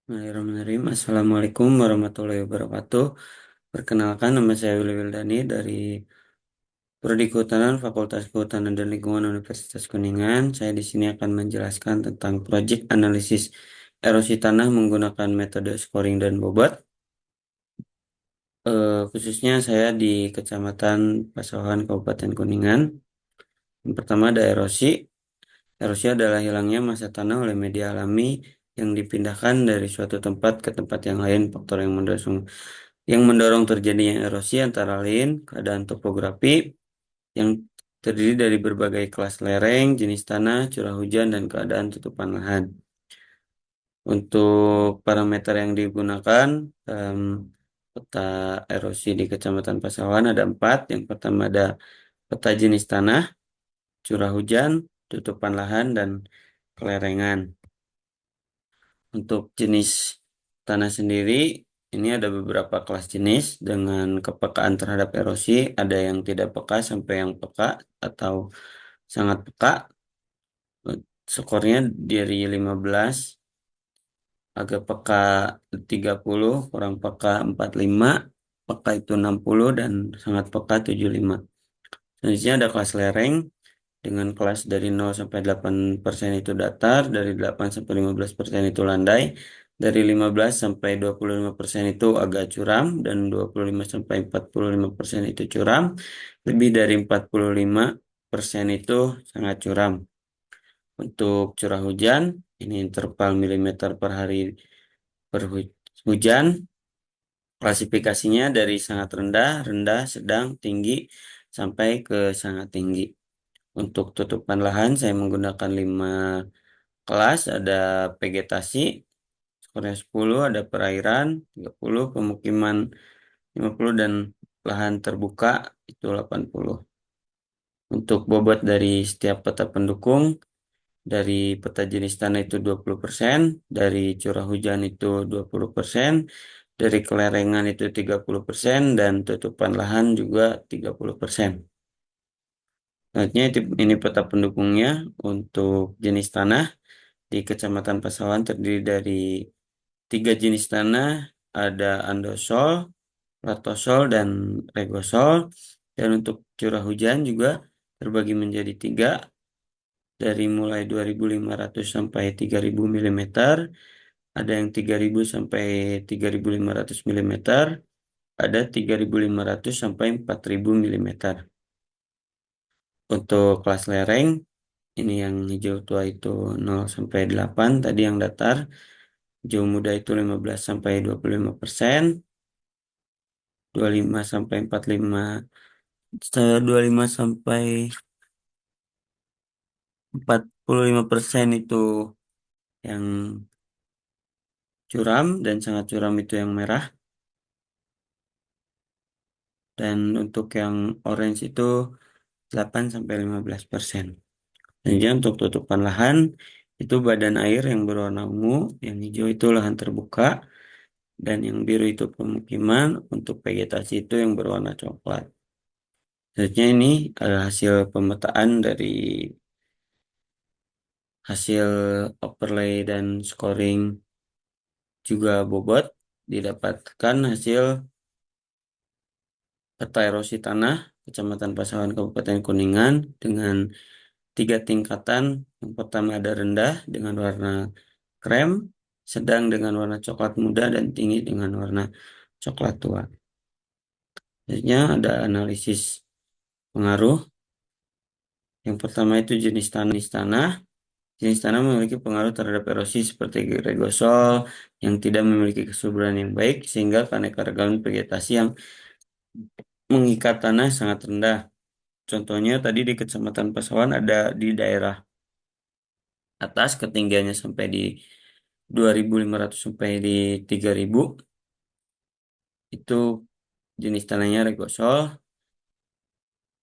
Bismillahirrahmanirrahim. Assalamualaikum warahmatullahi wabarakatuh. Perkenalkan, nama saya Willy Wildani dari Prodi Kehutanan Fakultas Kehutanan dan Lingkungan Universitas Kuningan. Saya di sini akan menjelaskan tentang proyek analisis erosi tanah menggunakan metode scoring dan bobot. Khususnya saya di Kecamatan Pasawahan, Kabupaten Kuningan. Yang pertama ada erosi. Erosi adalah hilangnya massa tanah oleh media alami yang dipindahkan dari suatu tempat ke tempat yang lain. Faktor yang mendorong terjadinya erosi antara lain keadaan topografi yang terdiri dari berbagai kelas lereng, jenis tanah, curah hujan, dan keadaan tutupan lahan. Untuk parameter yang digunakan dalam peta erosi di Kecamatan Pasawahan ada 4. Yang pertama ada peta jenis tanah, curah hujan, tutupan lahan, dan kelerengan. Untuk jenis tanah sendiri, ini ada beberapa kelas jenis dengan kepekaan terhadap erosi. Ada yang tidak peka sampai yang peka atau sangat peka. Skornya dari 15, agak peka 30, kurang peka 45, peka itu 60, dan sangat peka 75. Selanjutnya ada kelas lereng dengan kelas dari 0 sampai 8% itu datar, dari 8 sampai 15% itu landai, dari 15 sampai 25% itu agak curam, dan 25 sampai 45% itu curam, lebih dari 45% itu sangat curam. Untuk curah hujan, ini interval milimeter per hari per hujan, klasifikasinya dari sangat rendah, rendah, sedang, tinggi, sampai ke sangat tinggi. Untuk tutupan lahan, saya menggunakan 5 kelas, ada vegetasi, skornya 10, ada perairan, 30, pemukiman 50, dan lahan terbuka, itu 80. Untuk bobot dari setiap peta pendukung, dari peta jenis tanah itu 20%, dari curah hujan itu 20%, dari kelerengan itu 30%, dan tutupan lahan juga 30%. Selanjutnya ini peta pendukungnya untuk jenis tanah di Kecamatan Pasawahan terdiri dari 3 jenis tanah, ada andosol, latosol, dan regosol. Dan untuk curah hujan juga terbagi menjadi 3, dari mulai 2.500 sampai 3.000 mm, ada yang 3.000 sampai 3.500 mm, ada 3.500 sampai 4.000 mm. Untuk kelas lereng, ini yang hijau tua itu 0 sampai 8, tadi yang datar. Hijau muda itu 15 sampai 25%, 25 sampai 45, 25 sampai 45% itu yang curam, dan sangat curam itu yang merah. Dan untuk yang orange itu 8 sampai 15%. Kemudian untuk tutupan lahan, itu badan air yang berwarna ungu, yang hijau itu lahan terbuka, dan yang biru itu pemukiman. Untuk vegetasi itu yang berwarna coklat. Selanjutnya ini adalah hasil pemetaan dari hasil overlay dan scoring juga bobot. Didapatkan hasil peta erosi tanah Kecamatan Pasawahan Kabupaten Kuningan dengan 3 tingkatan. Yang pertama ada rendah dengan warna krem, sedang dengan warna coklat muda, dan tinggi dengan warna coklat tua. Selanjutnya ada analisis pengaruh. Yang pertama itu jenis tanah. Jenis tanah memiliki pengaruh terhadap erosi seperti regosol yang tidak memiliki kesuburan yang baik, sehingga keanekaragaman vegetasi yang mengikat tanah sangat rendah. Contohnya tadi di Kecamatan Pasawan ada di daerah atas ketinggiannya sampai di 2.500 sampai di 3.000, itu jenis tanahnya regosol,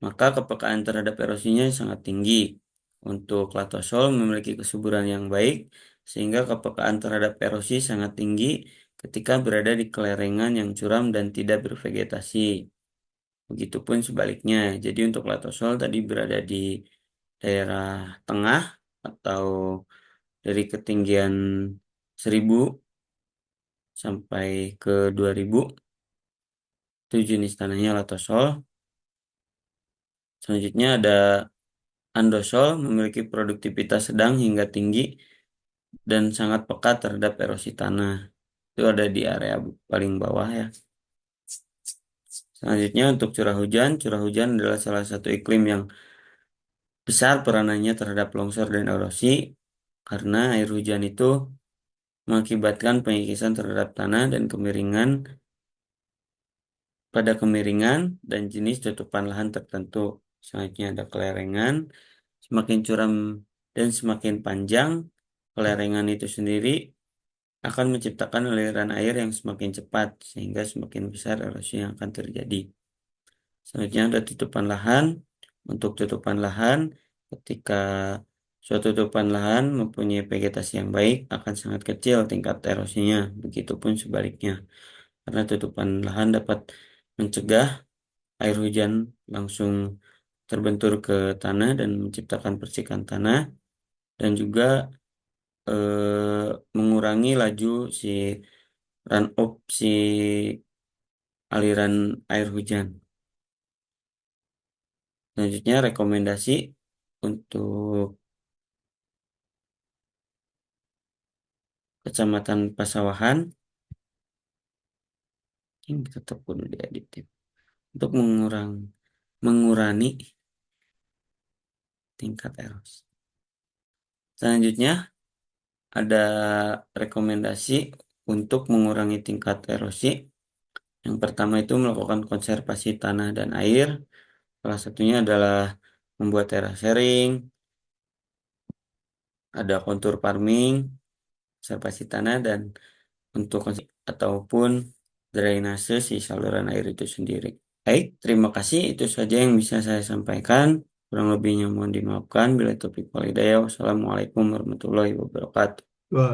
maka kepekaan terhadap erosinya sangat tinggi. Untuk latosol memiliki kesuburan yang baik, sehingga kepekaan terhadap erosi sangat tinggi ketika berada di kelerengan yang curam dan tidak bervegetasi. Begitupun sebaliknya. Jadi untuk latosol tadi berada di daerah tengah atau dari ketinggian 1.000 sampai ke 2000. Itu jenis tanahnya latosol. Selanjutnya ada andosol, memiliki produktivitas sedang hingga tinggi dan sangat peka terhadap erosi tanah. Itu ada di area paling bawah ya. Selanjutnya untuk curah hujan adalah salah satu iklim yang besar peranannya terhadap longsor dan erosi karena air hujan itu mengakibatkan pengikisan terhadap tanah dan kemiringan pada kemiringan dan jenis tutupan lahan tertentu. Selanjutnya ada kelerengan, semakin curam dan semakin panjang kelerengan itu sendiri akan menciptakan aliran air yang semakin cepat sehingga semakin besar erosi yang akan terjadi. Selanjutnya ada tutupan lahan. Untuk tutupan lahan, ketika suatu tutupan lahan mempunyai vegetasi yang baik, akan sangat kecil tingkat erosinya. Begitupun sebaliknya, karena tutupan lahan dapat mencegah air hujan langsung terbentur ke tanah dan menciptakan percikan tanah, dan juga mengurangi laju si run-off si aliran air hujan. Selanjutnya rekomendasi untuk Kecamatan Pasawahan, ini tetap kudu diedit untuk mengurangi tingkat erosi. Selanjutnya ada rekomendasi untuk mengurangi tingkat erosi. Yang pertama itu melakukan konservasi tanah dan air. Salah satunya adalah membuat terasering, ada kontur farming, konservasi tanah, dan untuk ataupun drainase si saluran air itu sendiri. Baik, terima kasih. Itu saja yang bisa saya sampaikan. Kurang lebihnya mohon dimaafkan. Bila taufiq wal hidayah. Wassalamualaikum warahmatullahi wabarakatuh. Wah.